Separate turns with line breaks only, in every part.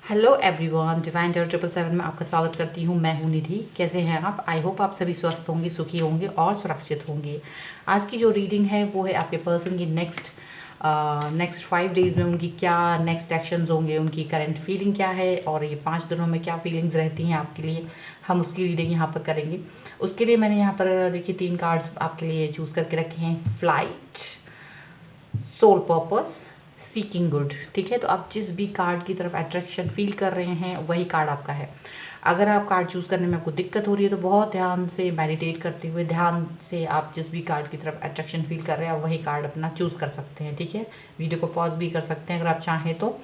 Hello everyone, divine terror 777 में आपका स्वागत करती हूँ। मैं हूँ निधि। कैसे हैं आप? आई होप आप सभी स्वस्थ होंगे, सुखी होंगे और सुरक्षित होंगे। आज की जो रीडिंग है वो है आपके पर्सन की नेक्स्ट 5 डेज़ में उनकी क्या नेक्स्ट एक्शंस होंगे, उनकी करंट फीलिंग क्या है और ये 5 दिनों में क्या फीलिंग्स रहती हैं आपके लिए। हम उसकी रीडिंग यहाँ पर करेंगे। उसके लिए मैंने यहाँ पर देखिए 3 कार्ड्स आपके लिए चूज़ करके रखे हैं। Flight, soul purpose, seeking good. ठीक है, तो आप जिस भी कार्ड की तरफ अट्रैक्शन फील कर रहे हैं वही कार्ड आपका है। अगर आप कार्ड चूज़ करने में आपको दिक्कत हो रही है तो बहुत ध्यान से मेडिटेट करते हुए ध्यान से आप जिस भी कार्ड की तरफ अट्रैक्शन फील कर रहे हैं वही कार्ड अपना चूज़ कर सकते हैं। ठीक है, वीडियो को पॉज भी कर सकते हैं अगर आप चाहें तो।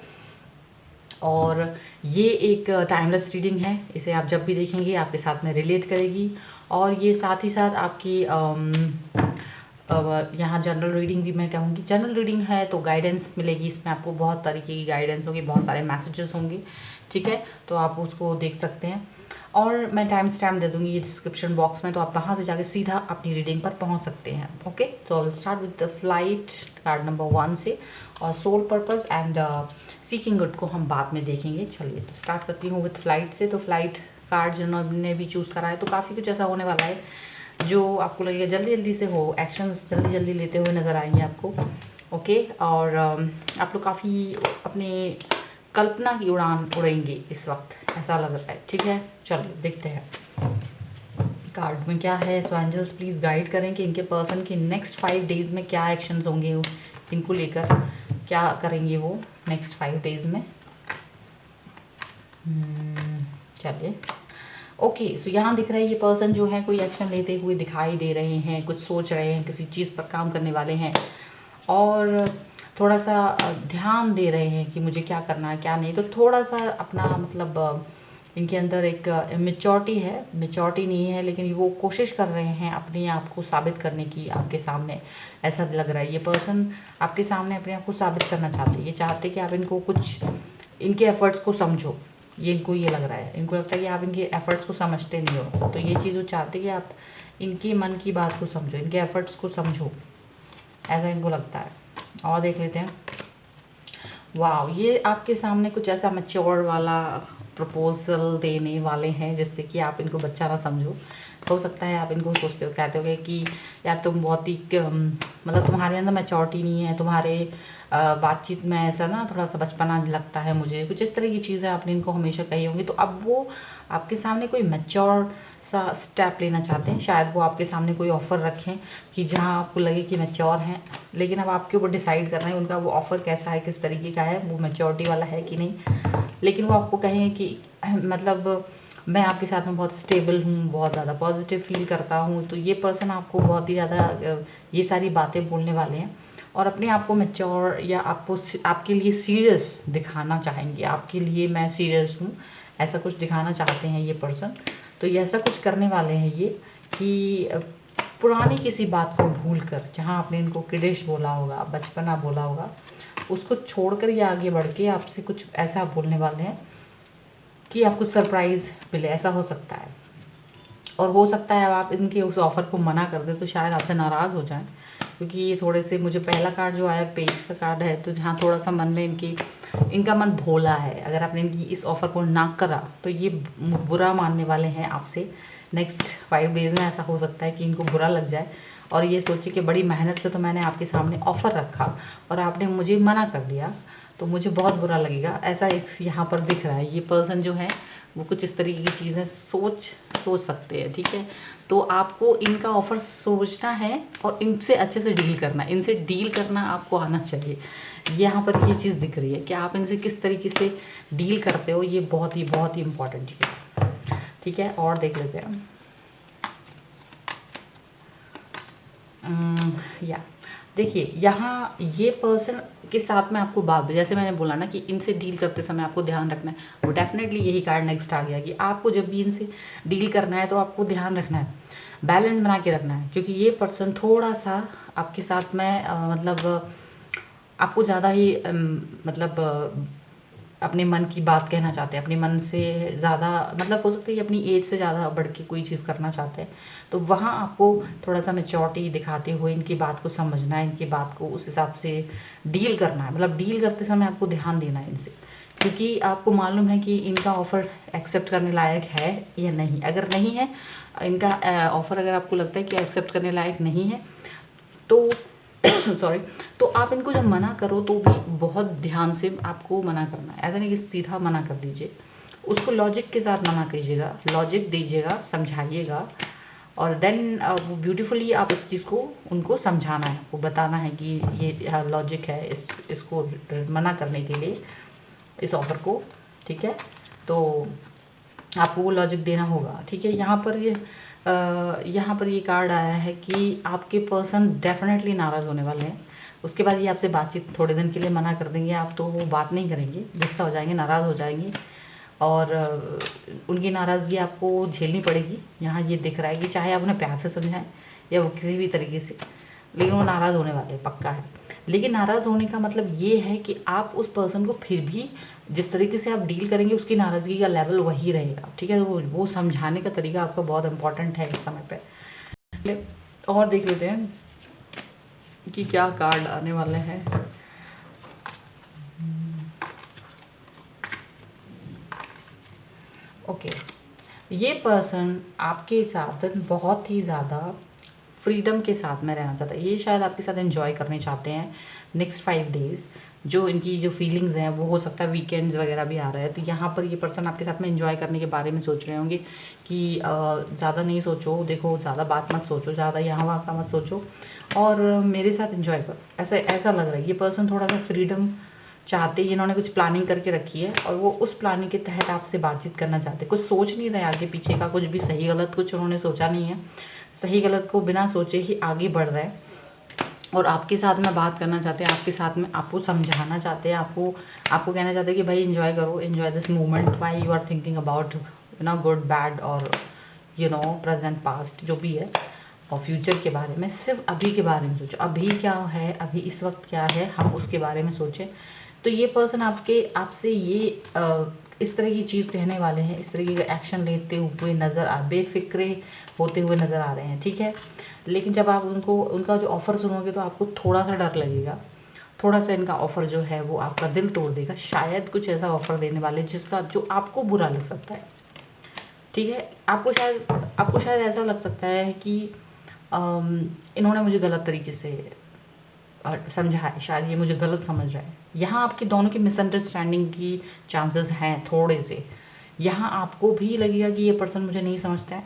और ये एक टाइमलेस रीडिंग है, इसे आप जब भी देखेंगे आपके साथ में रिलेट करेगी। और ये साथ ही साथ आपकी यहाँ जनरल रीडिंग भी मैं कहूँगी। जनरल रीडिंग है तो गाइडेंस मिलेगी, इसमें आपको बहुत तरीके की गाइडेंस होगी, बहुत सारे मैसेजेस होंगे। ठीक है, तो आप उसको देख सकते हैं और मैं टाइम स्टैम्प दे दूँगी ये डिस्क्रिप्शन बॉक्स में, तो आप वहाँ से जाके सीधा अपनी रीडिंग पर पहुँच सकते हैं। ओके, तो I will start with the flight card number 1 से, और soul purpose and seeking good को हम बाद में देखेंगे। चलिए तो स्टार्ट करती हूँ विद फ्लाइट से। तो फ्लाइट कार्ड जिन्होंने भी चूज़ करा है तो काफ़ी कुछ ऐसा होने वाला है जो आपको लगेगा जल्दी जल्दी से हो, एक्शंस जल्दी जल्दी लेते हुए नज़र आएंगे आपको। ओके, और आप लोग काफ़ी अपने कल्पना की उड़ान उड़ेंगे इस वक्त, ऐसा लग रहा है। ठीक है, चलिए देखते हैं कार्ड में क्या है। सो एंजल्स प्लीज़ गाइड करें कि इनके पर्सन की नेक्स्ट 5 डेज़ में क्या एक्शंस होंगे, इनको लेकर क्या करेंगे वो नेक्स्ट 5 डेज़ में। चलिए ओके, सो यहाँ दिख रहा है ये पर्सन जो है कोई एक्शन लेते हुए दिखाई दे रहे हैं, कुछ सोच रहे हैं, किसी चीज़ पर काम करने वाले हैं और थोड़ा सा ध्यान दे रहे हैं कि मुझे क्या करना है क्या नहीं। तो थोड़ा सा अपना मतलब इनके अंदर एक मेच्योरिटी है, मेच्योरिटी नहीं है लेकिन वो कोशिश कर रहे हैं अपने आप को साबित करने की आपके सामने। ऐसा लग रहा है ये पर्सन आपके सामने अपने आप को साबित करना चाहते हैं। ये चाहते कि आप इनको कुछ, इनके एफर्ट्स को समझो। इनको ये लग रहा है, इनको लगता है कि आप इनके एफ़र्ट्स को समझते नहीं हो, तो ये चीज़ वो चाहते हैं कि आप इनके मन की बात को समझो, इनके एफ़र्ट्स को समझो, ऐसा इनको लगता है। और देख लेते हैं। वाह, ये आपके सामने कुछ ऐसा मैच्योर वाला प्रपोजल देने वाले हैं जिससे कि आप इनको बच्चा ना समझो। हो सकता है आप इनको सोचते हो, कहते हो कि यार तुम बहुत ही मतलब तुम्हारे अंदर मैच्योरिटी नहीं है, तुम्हारे बातचीत में ऐसा ना थोड़ा सा बचपना लगता है मुझे, कुछ इस तरह की चीज़ें आपने इनको हमेशा कही होंगी। तो अब वो आपके सामने कोई मैच्योर सा स्टेप लेना चाहते हैं। शायद वो आपके सामने कोई ऑफ़र रखें कि जहाँ आपको लगे कि मैच्योर हैं, लेकिन अब आपके ऊपर डिसाइड करना है उनका वो ऑफ़र कैसा है, किस तरीके का है, वो मैच्योरिटी वाला है कि नहीं। लेकिन वो आपको कहें कि मतलब मैं आपके साथ में बहुत स्टेबल हूँ, बहुत ज़्यादा पॉजिटिव फील करता हूँ। तो ये पर्सन आपको बहुत ही ज़्यादा ये सारी बातें बोलने वाले हैं और अपने आप को मैच्योर या आपको आपके लिए सीरियस दिखाना चाहेंगे। आपके लिए मैं सीरियस हूँ, ऐसा कुछ दिखाना चाहते हैं ये पर्सन। तो ये ऐसा कुछ करने वाले हैं ये कि पुरानी किसी बात को भूल कर, जहाँ आपने इनको किडिश बोला होगा, बचपना बोला होगा, उसको छोड़कर ये आगे बढ़ के आपसे कुछ ऐसा बोलने वाले हैं कि आपको सरप्राइज़ मिले। ऐसा हो सकता है, और हो सकता है अब आप इनके उस ऑफ़र को मना कर दें तो शायद आपसे नाराज़ हो जाएं, क्योंकि ये थोड़े से, मुझे पहला कार्ड जो आया पेज का कार्ड है, तो जहाँ थोड़ा सा मन में इनका मन भोला है। अगर आपने इनकी इस ऑफ़र को ना करा तो ये बुरा मानने वाले हैं आपसे। नेक्स्ट 5 डेज़ में ऐसा हो सकता है कि इनको बुरा लग जाए और ये सोचे कि बड़ी मेहनत से तो मैंने आपके सामने ऑफ़र रखा और आपने मुझे मना कर दिया, तो मुझे बहुत बुरा लगेगा। ऐसा इस यहाँ पर दिख रहा है। ये पर्सन जो है वो कुछ इस तरीके की चीज़ें सोच सकते हैं। ठीक है, तो आपको इनका ऑफ़र सोचना है और इनसे अच्छे से डील करना है। इनसे डील करना आपको आना चाहिए। यहाँ पर ये चीज़ दिख रही है कि आप इनसे किस तरीके से डील करते हो, ये बहुत ही इम्पॉर्टेंट चीज़ है। ठीक है, और देख लेते हैं। या देखिए, यहाँ ये पर्सन के साथ में आपको बात, जैसे मैंने बोला ना कि इनसे डील करते समय आपको ध्यान रखना है, वो डेफिनेटली यही कार्ड नेक्स्ट आ गया कि आपको जब भी इनसे डील करना है तो आपको ध्यान रखना है, बैलेंस बना के रखना है। क्योंकि ये पर्सन थोड़ा सा आपके साथ में मतलब आपको ज़्यादा ही मतलब अपने मन की बात कहना चाहते हैं, अपने मन से ज़्यादा, मतलब हो सकता है कि अपनी एज से ज़्यादा बढ़ के कोई चीज़ करना चाहते हैं। तो वहाँ आपको थोड़ा सा मैच्योरिटी दिखाते हुए इनकी बात को समझना है, इनकी बात को उस हिसाब से डील करना है। मतलब डील करते समय आपको ध्यान देना है इनसे क्योंकि आपको मालूम है कि इनका ऑफ़र एक्सेप्ट करने लायक है या नहीं। अगर नहीं है इनका ऑफ़र, अगर आपको लगता है कि एक्सेप्ट करने लायक नहीं है तो सॉरी, तो आप इनको जब मना करो तो भी बहुत ध्यान से आपको मना करना है। ऐसा नहीं कि सीधा मना कर दीजिए, उसको लॉजिक के साथ मना कीजिएगा, लॉजिक दीजिएगा, समझाइएगा, और देन ब्यूटीफुली आप इस चीज़ को उनको समझाना है, आपको बताना है कि ये लॉजिक है इसको मना करने के लिए, इस ऑफ़र को। ठीक है, तो आपको वो लॉजिक देना होगा। ठीक है, यहाँ पर ये कार्ड आया है कि आपके पर्सन डेफिनेटली नाराज़ होने वाले हैं। उसके बाद ये आपसे बातचीत थोड़े दिन के लिए मना कर देंगे, आप तो वो बात नहीं करेंगे, गुस्सा हो जाएंगे, नाराज़ हो जाएंगे, और उनकी नाराज़गी आपको झेलनी पड़ेगी। यहाँ ये दिख रहा है कि चाहे आप उन्हें प्यार से समझाएं या वो किसी भी तरीके से, लेकिन वो नाराज़ होने वाले हैं, पक्का है। लेकिन नाराज़ होने का मतलब ये है कि आप उस पर्सन को फिर भी जिस तरीके से आप डील करेंगे उसकी नाराज़गी का लेवल वही रहेगा। ठीक है, तो वो समझाने का तरीका आपका बहुत इंपॉर्टेंट है इस समय पे। और देख लेते हैं कि क्या कार्ड आने वाले हैं। ओके, ये पर्सन आपके साथ बहुत ही ज़्यादा फ्रीडम के साथ में रहना चाहता है। ये शायद आपके साथ एंजॉय करने चाहते हैं नेक्स्ट 5 डेज़। जो इनकी जो फीलिंग्स हैं वो हो सकता है वीकेंड्स वगैरह भी आ रहा है, तो यहाँ पर ये पर्सन आपके साथ में एंजॉय करने के बारे में सोच रहे होंगे कि ज़्यादा नहीं सोचो, देखो ज़्यादा बात मत सोचो, ज़्यादा यहाँ वहाँ का मत सोचो और मेरे साथ एंजॉय करो। ऐसा लग रहा है ये पर्सन थोड़ा सा फ्रीडम चाहते, इन्होंने कुछ प्लानिंग करके रखी है और वो उस प्लानिंग के तहत आपसे बातचीत करना चाहते हैं। कुछ सोच नहीं रहे आगे पीछे का, कुछ भी सही गलत कुछ उन्होंने सोचा नहीं है, सही गलत को बिना सोचे ही आगे बढ़ रहे हैं और आपके साथ में बात करना चाहते हैं, आपके साथ में आपको समझाना चाहते हैं, आपको कहना चाहते हैं कि भाई एंजॉय करो, enjoy this moment why you are thinking about good bad और प्रेजेंट पास्ट जो भी है और फ्यूचर के बारे में। सिर्फ अभी के बारे में सोचो, अभी क्या है, अभी इस वक्त क्या है, हम उसके बारे में सोचें। तो ये पर्सन आपसे ये इस तरह की चीज़ कहने वाले हैं, इस तरीके का एक्शन लेते हुए बेफिक्रे होते हुए नज़र आ रहे हैं। ठीक है, लेकिन जब आप उनका जो ऑफ़र सुनोगे तो आपको थोड़ा सा डर लगेगा, थोड़ा सा इनका ऑफ़र जो है वो आपका दिल तोड़ देगा। शायद कुछ ऐसा ऑफ़र देने वाले जो आपको बुरा लग सकता है। ठीक है, आपको शायद ऐसा लग सकता है कि इन्होंने मुझे गलत तरीके से समझा है, शायद ये मुझे गलत समझ रहा है। यहाँ आपके दोनों की मिसअंडरस्टैंडिंग की चांसेस हैं थोड़े से। यहाँ आपको भी लगेगा कि ये पर्सन मुझे नहीं समझता है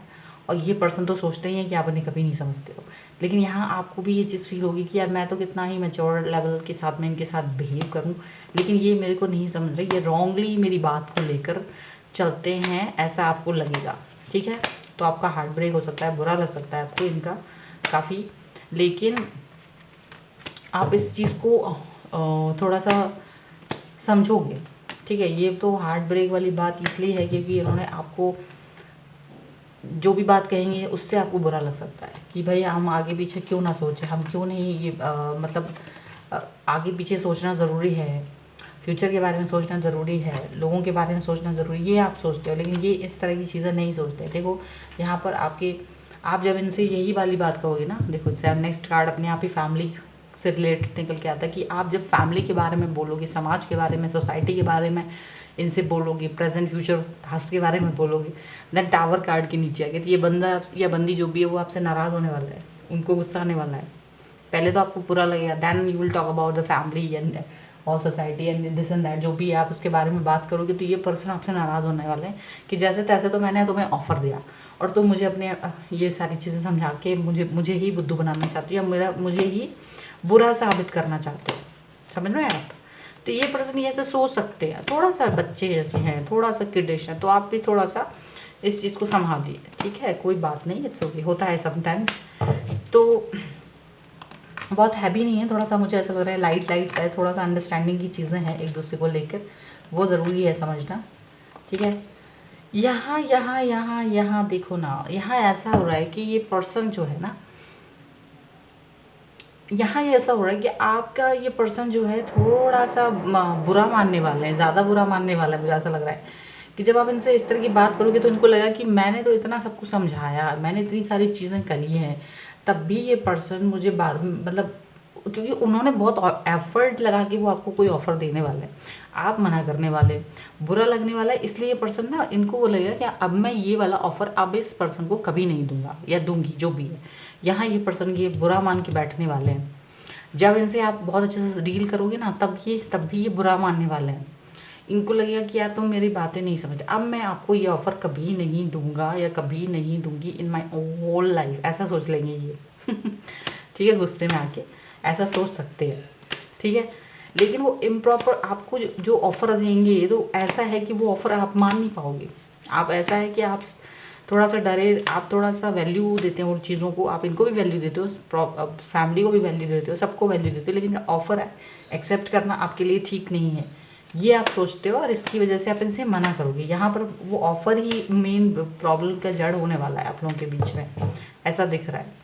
और ये पर्सन तो सोचते ही हैं कि आप उन्हें कभी नहीं समझते हो, लेकिन यहाँ आपको भी ये चीज़ फील होगी कि यार मैं तो कितना ही मैच्योर लेवल के साथ में इनके साथ बिहेव करूँ, लेकिन ये मेरे को नहीं समझ रहे, ये रॉन्गली मेरी बात को लेकर चलते हैं, ऐसा आपको लगेगा। ठीक है, तो आपका हार्ट ब्रेक हो सकता है, बुरा लग सकता है आपको इनका काफ़ी, लेकिन आप इस चीज़ को थोड़ा सा समझोगे। ठीक है, ये तो हार्ट ब्रेक वाली बात इसलिए है क्योंकि इन्होंने आपको जो भी बात कहेंगे उससे आपको बुरा लग सकता है कि भाई हम आगे पीछे क्यों ना सोचें, हम क्यों नहीं ये आगे पीछे सोचना ज़रूरी है, फ्यूचर के बारे में सोचना ज़रूरी है, लोगों के बारे में सोचना ज़रूरी, ये आप सोचते हो, लेकिन ये इस तरह की चीज़ें नहीं सोचते। देखो यहाँ पर आप जब इनसे यही वाली बात कहोगे ना, देखो नेक्स्ट कार्ड अपने आप ही फैमिली से रिलेटेड निकल के आता है कि आप जब फैमिली के बारे में बोलोगे, समाज के बारे में, सोसाइटी के बारे में इनसे बोलोगे, प्रेजेंट फ्यूचर पास्ट के बारे में बोलोगे, देन टावर कार्ड के नीचे आगे तो ये बंदा या बंदी जो भी है वो आपसे नाराज़ होने वाला है, उनको गुस्सा आने वाला है। पहले तो आपको बुरा लगेगा, then you will talk about the family and और society and this and that, जो भी आप उसके बारे में बात करोगे तो ये पर्सन आपसे नाराज़ होने वाले हैं कि जैसे तैसे तो मैंने तुम्हें ऑफ़र दिया और तुम मुझे अपने ये सारी चीज़ें समझा के मुझे ही बुद्धू बनाना चाहते हो या मुझे ही बुरा साबित करना चाहते हो। समझ रहे हैं आप? तो ये पर्सन ये ऐसे सोच सकते हैं, थोड़ा सा बच्चे जैसे हैं, थोड़ा सा किडिश है, तो आप भी थोड़ा सा इस चीज़ को संभालिए। ठीक है, कोई बात नहीं, इट्स ओके, होता है समटाइम्स। तो बहुत हैवी नहीं है, थोड़ा सा मुझे ऐसा लग रहा है लाइट है, थोड़ा सा अंडरस्टैंडिंग की चीज़ें हैं एक दूसरे को लेकर, वो ज़रूरी है समझना। ठीक है, यहाँ देखो ना, यहाँ ऐसा हो रहा है कि ये पर्सन जो है ना, यहाँ ये ऐसा हो रहा है कि आपका ये पर्सन जो है थोड़ा सा बुरा मानने वाले हैं, ज़्यादा बुरा मानने वाला है। मुझे ऐसा लग रहा है कि जब आप इनसे इस तरह की बात करोगे तो इनको लगेगा कि मैंने तो इतना सब कुछ समझाया, मैंने इतनी सारी चीज़ें करी हैं, तब भी ये पर्सन मुझे मतलब क्योंकि उन्होंने बहुत एफर्ट लगा के वो आपको कोई ऑफ़र देने वाले हैं, आप मना करने वाले, बुरा लगने वाला है। इसलिए ये पर्सन ना, इनको वो लगेगा कि अब मैं ये वाला ऑफ़र अब इस पर्सन को कभी नहीं दूंगा या दूंगी, जो भी है। यहाँ ये पर्सन ये बुरा मान के बैठने वाले हैं। जब इनसे आप बहुत अच्छे से डील करोगे ना, तब भी ये बुरा मानने वाले हैं। इनको लगेगा कि यार तुम मेरी बातें नहीं समझते, अब मैं आपको ये ऑफ़र कभी नहीं दूंगा या कभी नहीं दूंगी इन माई होल लाइफ, ऐसा सोच लेंगे ये। ठीक है, गुस्से में आके ऐसा सोच सकते हैं। ठीक है, लेकिन वो इम्प्रॉपर आपको जो ऑफ़र देंगे तो ऐसा है कि वो ऑफ़र आप मान नहीं पाओगे। आप ऐसा है कि आप थोड़ा सा डरे, आप थोड़ा सा वैल्यू देते हो उन चीज़ों को, आप इनको भी वैल्यू देते हो, फैमिली को भी वैल्यू देते हो, सबको वैल्यू देते हो, लेकिन ऑफ़र एक्सेप्ट करना आपके लिए ठीक नहीं है, ये आप सोचते हो और इसकी वजह से आप इनसे मना करोगे। यहाँ पर वो ऑफ़र ही मेन प्रॉब्लम का जड़ होने वाला है आप लोगों के बीच में, ऐसा दिख रहा है।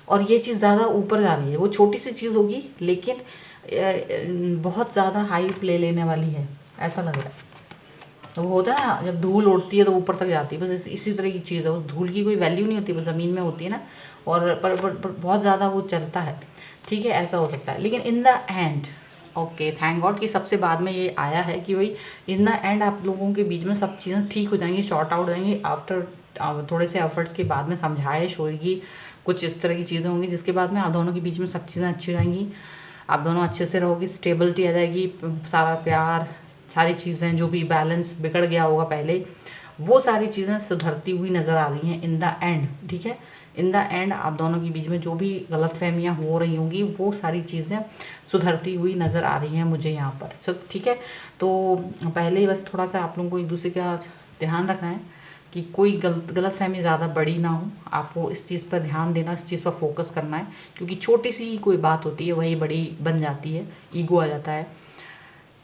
और ये चीज़ ज़्यादा ऊपर जा रही है, वो छोटी सी चीज़ होगी लेकिन बहुत ज़्यादा हाइप ले लेने वाली है, ऐसा लग रहा है। तो वो होता है ना, जब धूल उड़ती है तो ऊपर तक जाती है, बस इसी तरह की चीज़ है। उस धूल की कोई वैल्यू नहीं होती, वो ज़मीन में होती है ना, और पर बहुत ज़्यादा वो चलता है। ठीक है, ऐसा हो सकता है, लेकिन in the end okay, thank God कि सबसे बाद में ये आया है कि भाई इन द एंड आप लोगों के बीच में सब चीज़ें ठीक हो जाएंगी, शॉर्ट आउट हो जाएंगी आफ्टर थोड़े से एफर्ट्स के बाद में, समझाइश होगी, कुछ इस तरह की चीज़ें होंगी जिसके बाद में आप दोनों के बीच में सब चीज़ें अच्छी हो जाएंगी, आप दोनों अच्छे से रहोगे, स्टेबिलिटी आ जाएगी, सारा प्यार, सारी चीज़ें जो भी बैलेंस बिगड़ गया होगा पहले, वो सारी चीज़ें सुधरती हुई नज़र आ रही हैं इन द एंड। ठीक है, इन द एंड आप दोनों के बीच में जो भी गलतफहमियां हो रही होंगी वो सारी चीज़ें सुधरती हुई नज़र आ रही हैं मुझे यहाँ पर। सब ठीक है, तो पहले ही बस थोड़ा सा आप लोगों को एक दूसरे का ध्यान रखना है कि कोई गलतफहमी ज़्यादा बड़ी ना हो, आपको इस चीज़ पर ध्यान देना, इस चीज़ पर फोकस करना है, क्योंकि छोटी सी कोई बात होती है वही बड़ी बन जाती है, ईगो आ जाता है।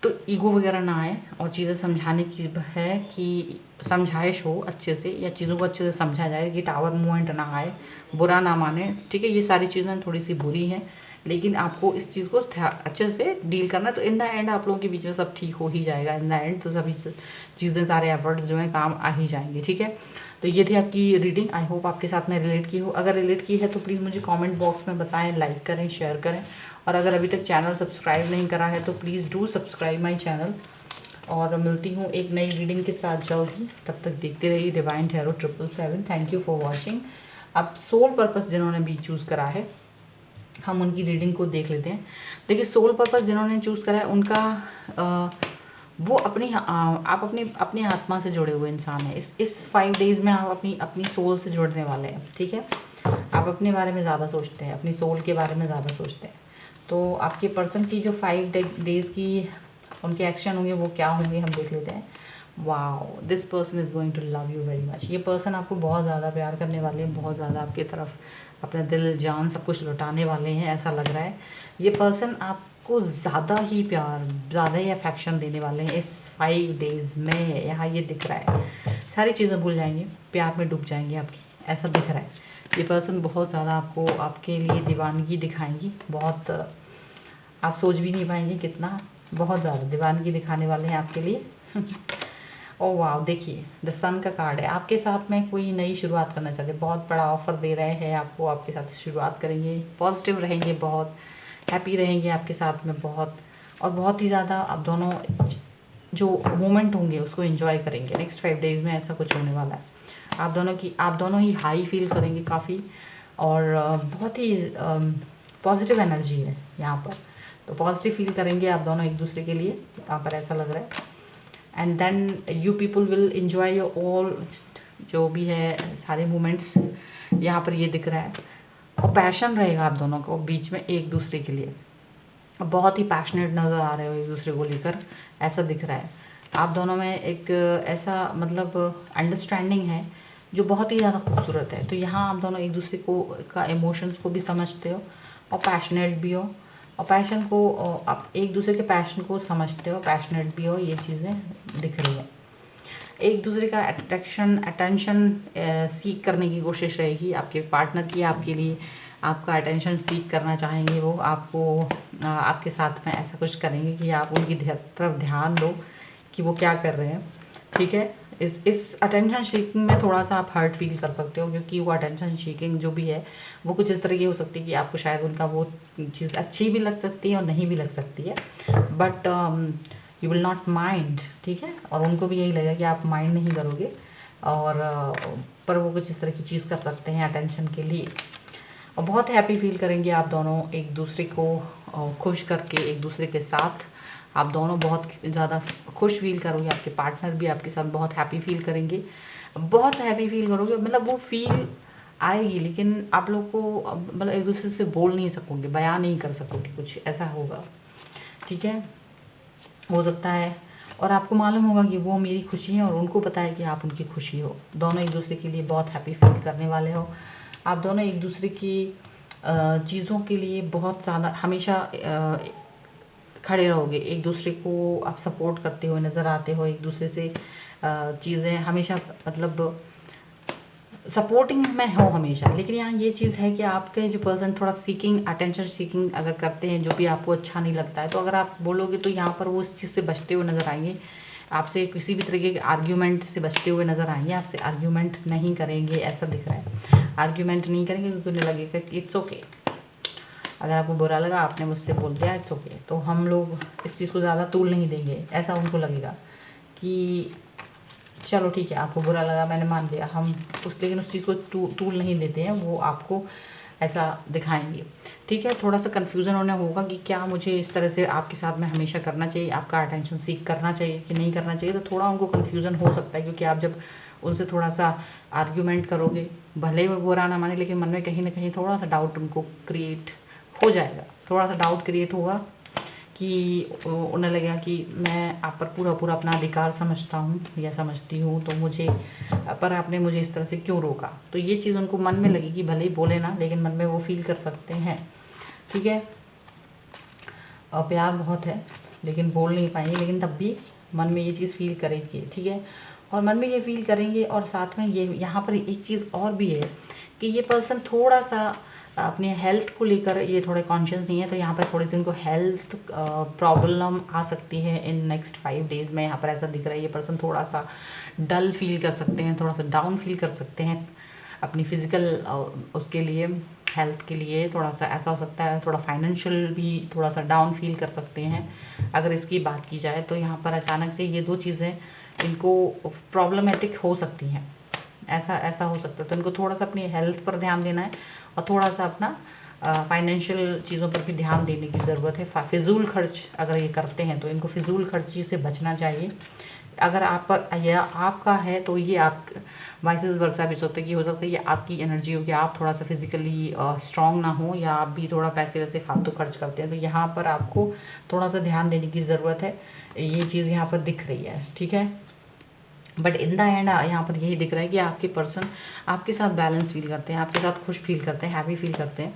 तो ईगो वगैरह ना आए और चीज़ें समझाने की है कि समझाइश हो अच्छे से, या चीज़ों को अच्छे से समझा जाए कि टावर मूवमेंट ना आए, बुरा ना माने। ठीक है, ये सारी चीज़ें थोड़ी सी बुरी हैं, लेकिन आपको इस चीज़ को अच्छे से डील करना है। तो इन द एंड आप लोगों के बीच में सब ठीक हो ही जाएगा, इन द एंड तो सभी चीज़ें, सारे एफर्ट्स जो हैं काम आ ही जाएंगे। ठीक है, तो ये थी आपकी रीडिंग, आई होप आपके साथ में रिलेट की हो। अगर रिलेट की है तो प्लीज़ मुझे कमेंट बॉक्स में बताएं, लाइक करें, शेयर करें, और अगर अभी तक चैनल सब्सक्राइब नहीं करा है तो please do subscribe my channel. और मिलती हूँ एक नई रीडिंग के साथ जल्द ही, तब तक देखते रहिए divine tarot 777। Thank you for watching. अब सोल पर्पस जिन्होंने भी चूज़ करा है, हम उनकी रीडिंग को देख लेते हैं। देखिए, सोल पर्पस जिन्होंने चूज़ करा है उनका वो आप अपनी आत्मा से जुड़े हुए इंसान हैं। इस 5 डेज़ में आप अपनी सोल से जुड़ने वाले हैं। ठीक है, आप अपने बारे में ज़्यादा सोचते हैं, अपनी सोल के बारे में ज़्यादा सोचते हैं। तो आपके पर्सन की जो 5 डेज़ की उनके एक्शन होंगे वो क्या होंगे हम देख लेते हैं। Wow, this person is going to love you very much. ये पर्सन आपको बहुत ज़्यादा प्यार करने वाले हैं, बहुत ज़्यादा आपकी तरफ अपना दिल जान सब कुछ लौटाने वाले हैं, ऐसा लग रहा है। ये पर्सन आपको ज़्यादा ही प्यार, ज़्यादा ही अफेक्शन देने वाले हैं इस 5 डेज़ में। यहाँ ये दिख रहा है, सारी चीज़ें भूल जाएंगे, प्यार में डूब जाएंगे आपकी, ऐसा दिख रहा है। ये पर्सन बहुत ज़्यादा आपको, आपके लिए दीवानगी दिखाएंगी, बहुत, आप सोच भी नहीं पाएंगे कितना, बहुत ज़्यादा दीवानगी दिखाने वाले हैं आपके लिए। ओह वाह, देखिए द सन का कार्ड है। आपके साथ में कोई नई शुरुआत करना चाहते हैं, बहुत बड़ा ऑफर दे रहे हैं आपको, आपके साथ शुरुआत करेंगे, पॉजिटिव रहेंगे, बहुत हैप्पी रहेंगे आपके साथ में, बहुत और बहुत ही ज़्यादा आप दोनों जो मोमेंट होंगे उसको एंजॉय करेंगे। नेक्स्ट 5 डेज़ में ऐसा कुछ होने वाला है। आप दोनों ही हाई फील करेंगे काफ़ी, और बहुत ही पॉजिटिव एनर्जी है यहाँ पर, तो पॉजिटिव फील करेंगे आप दोनों एक दूसरे के लिए, यहाँ पर ऐसा लग रहा है। And then you people will enjoy your all, जो भी है सारे मोमेंट्स यहाँ पर ये दिख रहा है। और पैशन रहेगा आप दोनों को बीच में एक दूसरे के लिए, बहुत ही पैशनेट नज़र आ रहे हो एक दूसरे को लेकर, ऐसा दिख रहा है। आप दोनों में एक ऐसा मतलब अंडरस्टैंडिंग है जो बहुत ही ज़्यादा खूबसूरत है। तो यहाँ आप दोनों एक दूसरे को का इमोशंस को भी समझते हो और पैशनेट भी हो, और पैशन को आप एक दूसरे के पैशन को समझते हो, पैशनेट भी हो, ये चीज़ें दिख रही है। एक दूसरे का अटेंशन सीख करने की कोशिश रहेगी आपके पार्टनर की, आपके लिए आपका अटेंशन सीख करना चाहेंगे वो, आपको आपके साथ में ऐसा कुछ करेंगे कि आप उनकी तरफ ध्यान दो कि वो क्या कर रहे हैं। ठीक है, इस अटेंशन सीकिंग में थोड़ा सा आप हर्ट फील कर सकते हो, क्योंकि वो अटेंशन सीकिंग जो भी है वो कुछ इस तरह की हो सकती है कि आपको शायद उनका वो चीज़ अच्छी भी लग सकती है और नहीं भी लग सकती है, but you will not mind, ठीक है। और उनको भी यही लगेगा कि आप माइंड नहीं करोगे, और पर वो कुछ इस तरह की चीज़ कर सकते हैं अटेंशन के लिए। और बहुत हैप्पी फील करेंगे आप दोनों एक दूसरे को खुश करके, एक दूसरे के साथ आप दोनों बहुत ज़्यादा खुश फील करोगे, आपके पार्टनर भी आपके साथ बहुत हैप्पी फील करेंगे, बहुत हैप्पी फील करोगे। मतलब वो फील आएगी, लेकिन आप लोग को मतलब एक दूसरे से बोल नहीं सकोगे, बयान नहीं कर सकोगे, कुछ ऐसा होगा, ठीक है, हो सकता है। और आपको मालूम होगा कि वो मेरी खुशी है और उनको पता है कि आप उनकी खुशी हो। दोनों एक दूसरे के लिए बहुत हैप्पी फील करने वाले हो। आप दोनों एक दूसरे की चीज़ों के लिए बहुत ज़्यादा हमेशा खड़े रहोगे, एक दूसरे को आप सपोर्ट करते हुए नज़र आते हो, एक दूसरे से चीज़ें हमेशा मतलब सपोर्टिंग में हो हमेशा। लेकिन यहाँ ये चीज़ है कि आपके जो पर्सन थोड़ा सीकिंग, अटेंशन सीकिंग अगर करते हैं, जो भी आपको अच्छा नहीं लगता है, तो अगर आप बोलोगे तो यहाँ पर वो इस चीज़ से बचते हुए नज़र आएंगे, आपसे किसी भी तरीके के आर्ग्यूमेंट से बचते हुए नज़र आएंगे, आपसे आर्ग्यूमेंट नहीं करेंगे, ऐसा दिख रहा है। आर्ग्यूमेंट नहीं करेंगे क्योंकि उन्हें लगेगा कि इट्स ओके, अगर आपको बुरा लगा, आपने मुझसे बोल दिया, इट्स ओके, तो हम लोग इस चीज़ को ज़्यादा तूल नहीं देंगे, ऐसा उनको लगेगा कि चलो ठीक है, आपको बुरा लगा, मैंने मान लिया, हम लेकिन उस चीज़ को तूल नहीं देते हैं, वो आपको ऐसा दिखाएंगे, ठीक है। थोड़ा सा कन्फ्यूज़न उन्हें होगा कि क्या मुझे इस तरह से आपके साथ में हमेशा करना चाहिए, आपका अटेंशन सीख करना चाहिए कि नहीं करना चाहिए, तो थोड़ा उनको कन्फ्यूज़न हो सकता है, क्योंकि आप जब उनसे थोड़ा सा आर्ग्यूमेंट करोगे, भले ही वो बुरा ना माने, लेकिन मन में कहीं ना कहीं थोड़ा सा डाउट उनको क्रिएट हो जाएगा, थोड़ा सा डाउट क्रिएट होगा कि उन्हें लगेगा कि मैं आप पर पूरा पूरा अपना अधिकार समझता हूँ या समझती हूँ, तो मुझे पर आपने मुझे इस तरह से क्यों रोका। तो ये चीज़ उनको मन में लगेगी, भले ही बोले ना, लेकिन मन में वो फील कर सकते हैं, ठीक है। और प्यार बहुत है लेकिन बोल नहीं पाएंगे, लेकिन तब भी मन में ये चीज़ फील करेंगे, ठीक है। और मन में ये फील करेंगे, और साथ में ये यहाँ पर एक चीज़ और भी है कि ये पर्सन थोड़ा सा अपने हेल्थ को लेकर ये थोड़े कॉन्शियस नहीं है, तो यहाँ पर थोड़ी सी उनको हेल्थ प्रॉब्लम आ सकती है इन नेक्स्ट 5 डेज़ में। यहाँ पर ऐसा दिख रहा है ये पर्सन थोड़ा सा डल फील कर सकते हैं, थोड़ा सा डाउन फील कर सकते हैं अपनी फिज़िकल उसके लिए, हेल्थ के लिए थोड़ा सा ऐसा हो सकता है। थोड़ा फाइनेंशियल भी थोड़ा सा डाउन फील कर सकते हैं अगर इसकी बात की जाए, तो यहाँ पर अचानक से ये 2 चीज़ें इनको प्रॉब्लमेटिक हो सकती हैं, ऐसा हो सकता है। तो इनको थोड़ा सा अपनी हेल्थ पर ध्यान देना है और थोड़ा सा अपना फाइनेंशियल चीज़ों पर भी ध्यान देने की ज़रूरत है। फिजूल खर्च अगर ये करते हैं तो इनको फिजूल खर्ची से बचना चाहिए। अगर आप पर या आपका है तो ये आप वाइसेस वर्सा भी सकते कि हो सकता है ये आपकी एनर्जी हो कि आप थोड़ा सा फिजिकली स्ट्रांग ना हो, या आप भी थोड़ा पैसे वैसे फालतू खर्च करते हैं, तो यहाँ पर आपको थोड़ा सा ध्यान देने की ज़रूरत है। ये चीज़ यहाँ पर दिख रही है, ठीक है। बट इन द एंड यहाँ पर यही दिख रहा है कि आपके पर्सन आपके साथ बैलेंस फील करते हैं, आपके साथ खुश फील करते हैं, हैप्पी फील करते हैं,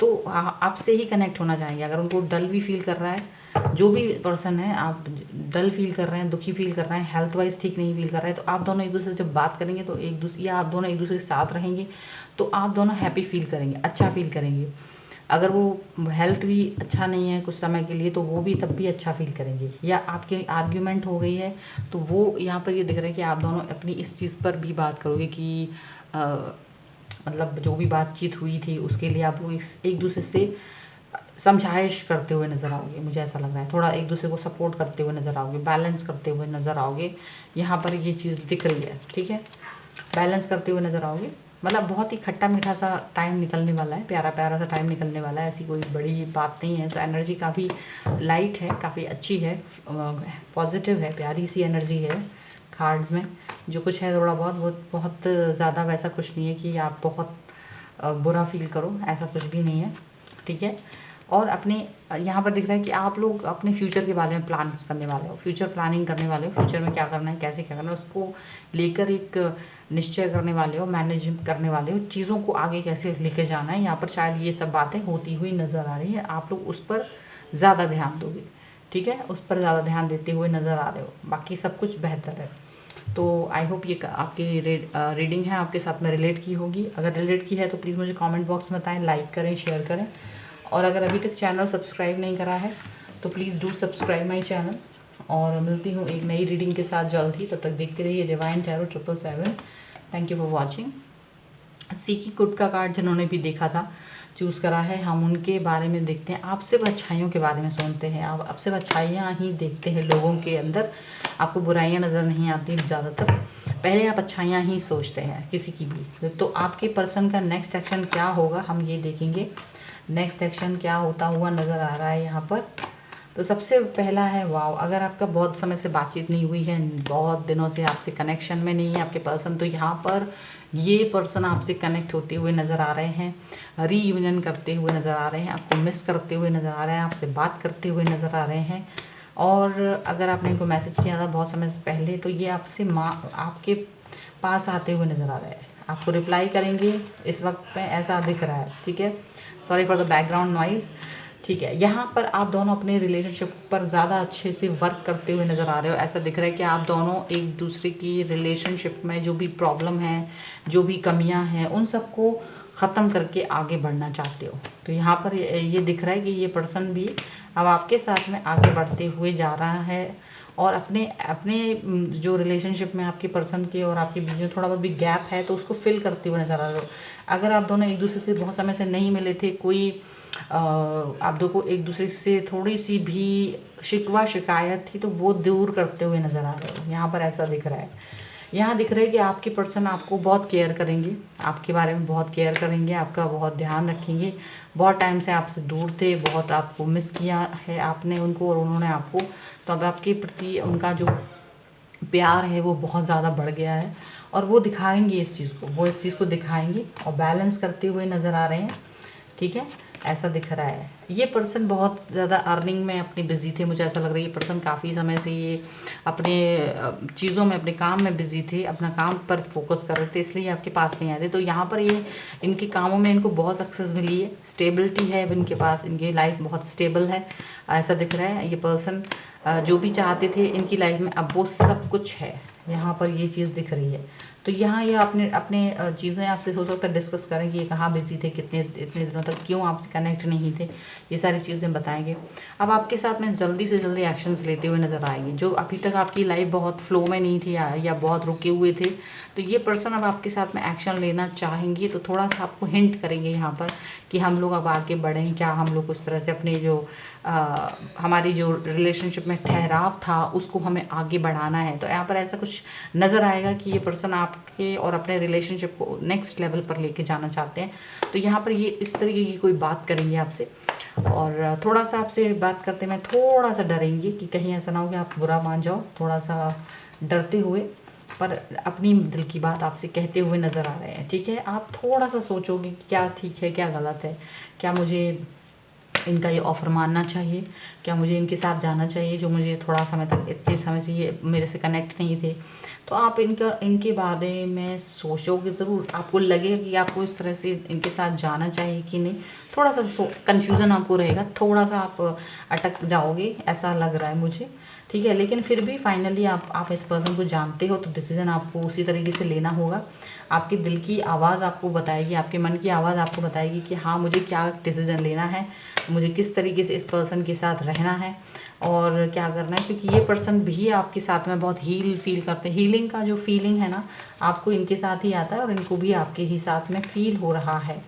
तो आपसे ही कनेक्ट होना चाहेंगे। अगर उनको डल भी फील कर रहा है, जो भी पर्सन है, आप डल फील कर रहे हैं, दुखी फील कर रहे हैं, हेल्थ वाइज ठीक नहीं फील कर रहे हैं, तो आप दोनों एक दूसरे से जब बात करेंगे तो एक दूसरे, या आप दोनों एक दूसरे के साथ रहेंगे तो आप दोनों हैप्पी फील करेंगे, अच्छा फील करेंगे। अगर वो हेल्थ भी अच्छा नहीं है कुछ समय के लिए, तो वो भी तब भी अच्छा फील करेंगे। या आपकी आर्ग्यूमेंट हो गई है तो वो यहाँ पर ये दिख रहा है कि आप दोनों अपनी इस चीज़ पर भी बात करोगे कि मतलब जो भी बातचीत हुई थी उसके लिए आप लोग एक दूसरे से समझाइश करते हुए नज़र आओगे, मुझे ऐसा लग रहा है। थोड़ा एक दूसरे को सपोर्ट करते हुए नज़र आओगे, बैलेंस करते हुए नज़र आओगे, यहाँ पर ये चीज़ दिख रही है, ठीक है। बैलेंस करते हुए नज़र आओगे, मतलब बहुत ही खट्टा मीठा सा टाइम निकलने वाला है, प्यारा प्यारा सा टाइम निकलने वाला है, ऐसी कोई बड़ी बात नहीं है। तो एनर्जी काफ़ी लाइट है, काफ़ी अच्छी है, पॉजिटिव है, प्यारी सी एनर्जी है कार्ड्स में। जो कुछ है थोड़ा बहुत ज़्यादा वैसा कुछ नहीं है कि आप बहुत बुरा फील करो, ऐसा कुछ भी नहीं है, ठीक है। और अपने यहाँ पर दिख रहा है कि आप लोग अपने फ्यूचर के बारे में प्लान करने वाले हो, फ्यूचर प्लानिंग करने वाले हो, फ्यूचर में क्या करना है, कैसे क्या करना है, उसको लेकर एक निश्चय करने वाले हो, मैनेज करने वाले हो, चीज़ों को आगे कैसे लेके जाना है। यहाँ पर शायद ये सब बातें होती हुई नज़र आ रही है, आप लोग उस पर ज़्यादा ध्यान दोगे, ठीक है, उस पर ज़्यादा ध्यान देते हुए नज़र आ रहे हो, बाकी सब कुछ बेहतर है। तो आई होप ये आपकी रीडिंग है आपके साथ में रिलेट की होगी। अगर रिलेट की है तो प्लीज़ मुझे कमेंट बॉक्स में बताएं, लाइक करें, शेयर करें, और अगर अभी तक चैनल सब्सक्राइब नहीं करा है तो please do subscribe my channel. और मिलती हूँ एक नई रीडिंग के साथ जल्द ही। तब तक देखते रहिए divine tarot 777। Thank you for watching. सी की कुट का कार्ड जिन्होंने भी देखा था, चूज़ करा है, हम उनके बारे में देखते हैं। आप सिर्फ अच्छाइयों के बारे में सुनते हैं, आप सिर्फ अच्छाइयाँ ही देखते हैं लोगों के अंदर, आपको बुराइयाँ नज़र नहीं आती ज़्यादातर। पहले आप अच्छाइयाँ ही सोचते हैं किसी की भी। तो आपके पर्सन का नेक्स्ट एक्शन क्या होगा हम ये देखेंगे। नेक्स्ट एक्शन क्या होता हुआ नज़र आ रहा है यहाँ पर। तो सबसे पहला है वाव, अगर आपका बहुत समय से बातचीत नहीं हुई है, बहुत दिनों से आपसे कनेक्शन में नहीं है आपके पर्सन, तो यहाँ पर ये पर्सन आपसे कनेक्ट होते हुए नज़र आ रहे हैं, रीयूनियन करते हुए नज़र आ रहे हैं, आपको मिस करते हुए नज़र आ रहे हैं, आपसे बात करते हुए नज़र आ रहे हैं। और अगर आपने इनको मैसेज किया था बहुत समय से पहले, तो ये आपसे आपके पास आते हुए नज़र आ रहे हैं, आपको रिप्लाई करेंगे इस वक्त में, ऐसा दिख रहा है। ठीक है, sorry for the background noise. ठीक है, यहाँ पर आप दोनों अपने रिलेशनशिप पर ज़्यादा अच्छे से वर्क करते हुए नज़र आ रहे हो। ऐसा दिख रहा है कि आप दोनों एक दूसरे की रिलेशनशिप में जो भी प्रॉब्लम है, जो भी कमियां हैं, उन सबको ख़त्म करके आगे बढ़ना चाहते हो। तो यहाँ पर ये दिख रहा है कि ये पर्सन भी अब आपके साथ में आगे बढ़ते हुए जा रहा है और अपने अपने जो रिलेशनशिप में आपके पर्सन के और आपके बीच में थोड़ा बहुत भी गैप है तो उसको फिल करते हुए नज़र आ रहे हो। अगर आप दोनों एक दूसरे से बहुत समय से नहीं मिले थे, कोई आप दो को एक दूसरे से थोड़ी सी भी शिकवा शिकायत थी, तो वो दूर करते हुए नज़र आ रहे हो। यहाँ पर ऐसा दिख रहा है, यहाँ दिख रहा है कि आपके पर्सन आपको बहुत केयर करेंगे, आपके बारे में बहुत केयर करेंगे, आपका बहुत ध्यान रखेंगे। बहुत टाइम से आपसे दूर थे, बहुत आपको मिस किया है आपने उनको और उन्होंने आपको, तो अब आपके प्रति उनका जो प्यार है वो बहुत ज़्यादा बढ़ गया है और वो दिखाएंगे इस चीज़ को, वो इस चीज़ को दिखाएंगे और बैलेंस करते हुए नज़र आ रहे हैं। ठीक है, ऐसा दिख रहा है। ये पर्सन बहुत ज़्यादा अर्निंग में अपनी बिज़ी थे, मुझे ऐसा लग रहा है ये पर्सन काफ़ी समय से ये अपने चीज़ों में, अपने काम में बिज़ी थे, अपना काम पर फोकस कर रहे थे, इसलिए आपके पास नहीं आए थे। तो यहाँ पर ये इनके कामों में इनको बहुत सक्सेस मिली है, स्टेबिलिटी है इनके पास, इनकी लाइफ बहुत स्टेबल है, ऐसा दिख रहा है। ये पर्सन जो भी चाहते थे इनकी लाइफ में अब वो सब कुछ है, यहाँ पर ये चीज़ दिख रही है। तो यहाँ ये अपने अपने चीज़ें आपसे हो सकता है डिस्कस करें कि ये कहाँ बिजी थे, इतने दिनों तक क्यों आपसे कनेक्ट नहीं थे, ये सारी चीज़ें बताएंगे। अब आपके साथ में जल्दी से जल्दी एक्शंस लेते हुए नज़र आएंगे। जो अभी तक आपकी लाइफ बहुत फ्लो में नहीं थी या बहुत रुके हुए थे, तो ये पर्सन अब आपके साथ में एक्शन लेना चाहेंगे। तो थोड़ा सा आपको हिंट करेंगे यहाँ पर कि हम लोग अब आगे बढ़ें, क्या हम लोग उस तरह से अपने जो हमारी जो रिलेशनशिप में ठहराव था उसको हमें आगे बढ़ाना है। तो यहाँ पर ऐसा कुछ नज़र आएगा कि ये पर्सन आपके और अपने रिलेशनशिप को नेक्स्ट लेवल पर लेके जाना चाहते हैं। तो यहाँ पर ये इस तरीके की कोई बात करेंगे आपसे और थोड़ा सा आपसे बात करते में थोड़ा सा डरेंगे कि कहीं ऐसा ना हो कि आप बुरा मान जाओ, थोड़ा सा डरते हुए पर अपनी दिल की बात आपसे कहते हुए नज़र आ रहे हैं। ठीक है, आप थोड़ा सा सोचोगे कि क्या ठीक है क्या गलत है, क्या मुझे इनका ये ऑफ़र मानना चाहिए, क्या मुझे इनके साथ जाना चाहिए जो मुझे थोड़ा समय तक, इतने समय से ये मेरे से कनेक्ट नहीं थे। तो आप इनके बारे में सोचोगे ज़रूर, आपको लगेगा कि आपको इस तरह से इनके साथ जाना चाहिए कि नहीं, थोड़ा सा कन्फ्यूज़न आपको रहेगा, थोड़ा सा आप अटक जाओगे, ऐसा लग रहा है मुझे। ठीक है, लेकिन फिर भी फाइनली आप इस पर्सन को जानते हो तो डिसीज़न आपको उसी तरीके से लेना होगा। आपके दिल की आवाज़ आपको बताएगी, आपके मन की आवाज़ आपको बताएगी कि हाँ मुझे क्या डिसीज़न लेना है, मुझे किस तरीके से इस पर्सन के साथ रहना है और क्या करना है। क्योंकि ये पर्सन भी आपके साथ में बहुत हील फील करते हैं, हीलिंग का जो फीलिंग है ना आपको इनके साथ ही आता है और इनको भी आपके ही साथ में फील हो रहा है।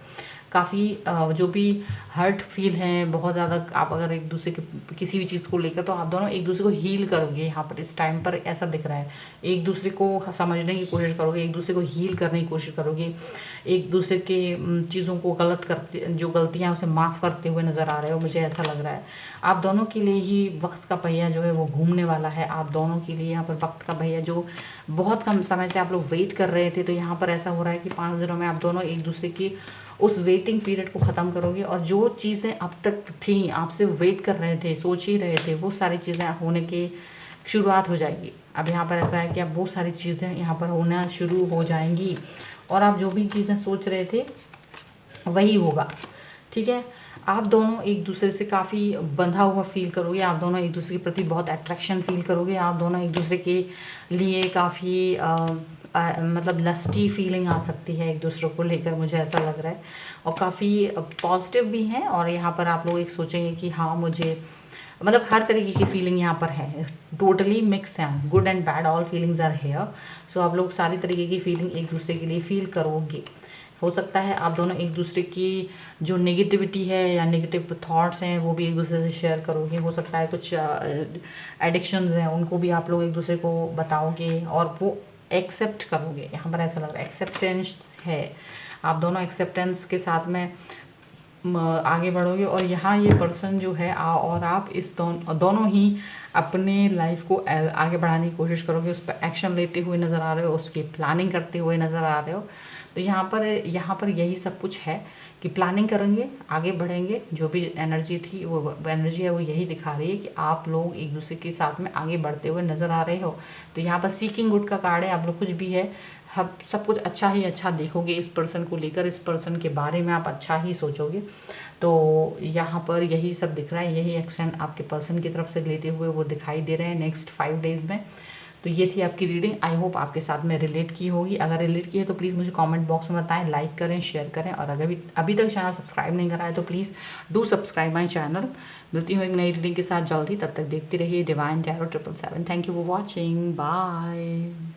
काफ़ी जो भी हर्ट फील हैं बहुत ज़्यादा, आप अगर एक दूसरे के किसी भी चीज़ को लेकर, तो आप दोनों एक दूसरे को हील करोगे। यहाँ पर इस टाइम पर ऐसा दिख रहा है, एक दूसरे को समझने की कोशिश करोगे, एक दूसरे को हील करने की कोशिश करोगे, एक दूसरे के चीज़ों को गलत करते, जो गलतियाँ उसे माफ़ करते हुए नज़र आ रहे हो, मुझे ऐसा लग रहा है। आप दोनों के लिए ही वक्त का पहिया जो है वो घूमने वाला है। आप दोनों के लिए यहाँ पर वक्त का पहिया जो बहुत कम समय से आप लोग वेट कर रहे थे, तो यहाँ पर ऐसा हो रहा है कि 5 दिनों में आप दोनों एक दूसरे की उस वेटिंग पीरियड को ख़त्म करोगे और जो चीज़ें अब तक थी, आपसे वेट कर रहे थे, सोच ही रहे थे, वो सारी चीज़ें होने की शुरुआत हो जाएगी। अब यहाँ पर ऐसा है कि अब वो सारी चीज़ें यहाँ पर होना शुरू हो जाएंगी और आप जो भी चीज़ें सोच रहे थे वही होगा। ठीक है, आप दोनों एक दूसरे से काफ़ी बंधा हुआ फील करोगे, आप दोनों एक दूसरे के प्रति बहुत अट्रैक्शन फील करोगे, आप दोनों एक दूसरे के लिए काफ़ी मतलब लस्टी फीलिंग आ सकती है एक दूसरे को लेकर, मुझे ऐसा लग रहा है। और काफ़ी पॉजिटिव भी हैं और यहाँ पर आप लोग एक सोचेंगे कि हाँ मुझे मतलब हर तरीके की फीलिंग यहाँ पर है, टोटली मिक्स है, good and bad all feelings are here. So आप लोग सारी तरीके की फीलिंग एक दूसरे के लिए फील करोगे। हो सकता है आप दोनों एक दूसरे की जो नेगेटिविटी है या नेगेटिव थॉट्स हैं वो भी एक दूसरे से शेयर करोगे। हो सकता है कुछ एडिक्शंस हैं उनको भी आप लोग एक दूसरे को बताओगे और वो एक्सेप्ट करोगे। यहाँ पर ऐसा लग रहा है एक्सेप्टेंस है, आप दोनों एक्सेप्टेंस के साथ में आगे बढ़ोगे। और यहाँ ये पर्सन जो है और आप इस दोनों ही अपने लाइफ को आगे बढ़ाने की कोशिश करोगे, उस पर एक्शन लेते हुए नज़र आ रहे हो, उसकी प्लानिंग करते हुए नज़र आ रहे हो। तो यहाँ पर यही सब कुछ है कि प्लानिंग करेंगे, आगे बढ़ेंगे। जो भी एनर्जी थी वो एनर्जी है वो यही दिखा रही है कि आप लोग एक दूसरे के साथ में आगे बढ़ते हुए नज़र आ रहे हो। तो यहाँ पर सीकिंग गुड का कार्ड है, आप लोग कुछ भी है सब कुछ अच्छा ही अच्छा देखोगे। इस पर्सन को लेकर, इस पर्सन के बारे में आप अच्छा ही सोचोगे। तो यहाँ पर यही सब दिख रहा है, यही एक्शन आपके पर्सन की तरफ से लेते हुए वो दिखाई दे रहे हैं नेक्स्ट 5 डेज़ में। तो ये थी आपकी रीडिंग, आई होप आपके साथ में रिलेट की होगी। अगर रिलेट की है तो प्लीज़ मुझे कमेंट बॉक्स में बताएं, लाइक करें, शेयर करें। और अगर अभी तक चैनल सब्सक्राइब नहीं करा है तो please do subscribe my channel. मिलती हूँ एक नई रीडिंग के साथ जल्दी, तब तक देखते रहिए divine tarot 777। Thank you for watching, bye.